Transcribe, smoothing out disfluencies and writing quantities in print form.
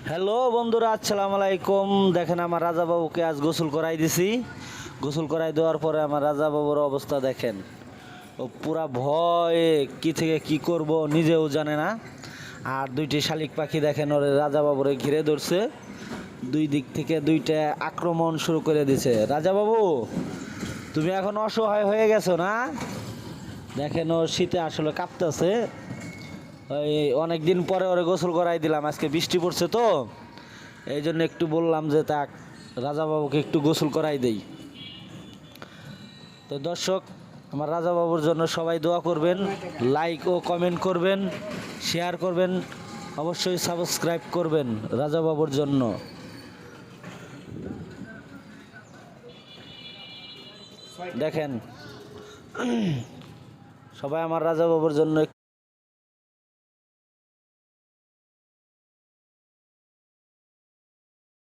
Hello বন্ধুরা, আসসালামু আলাইকুম। দেখেন আমার রাজা বাবুকে আজ গোসল করাই দিছি। গোসল করাই দেওয়ার পরে আমার রাজা বাবুর অবস্থা দেখেন। ও পুরা ভয়ে কি থেকে কি করব নিজেও জানে না। আর দুইটি শালিক পাখি দেখেন ওরে রাজা বাবুরে ঘিরে ধরছে, দুই দিক থেকে দুইটা আক্রমণ শুরু করে দিছে। রাজা বাবু, তুমি এখন অসহায় হয়ে গেছো না? দেখেন ও শীতে আসলে কাঁপতেছে। ওই অনেক দিন পরে ওরে গোসল করাই দিলাম, আজকে বৃষ্টি পড়ছে তো এই জন্য একটু বললাম যে তাক রাজাবাবুকে একটু গোসল করাই দেই। তো দর্শক, আমার রাজাবাবুর জন্য সবাই দোয়া করবেন, লাইক ও কমেন্ট করবেন, শেয়ার করবেন, অবশ্যই সাবস্ক্রাইব করবেন রাজাবাবুর জন্য। দেখেন সবাই আমার রাজাবাবুর জন্য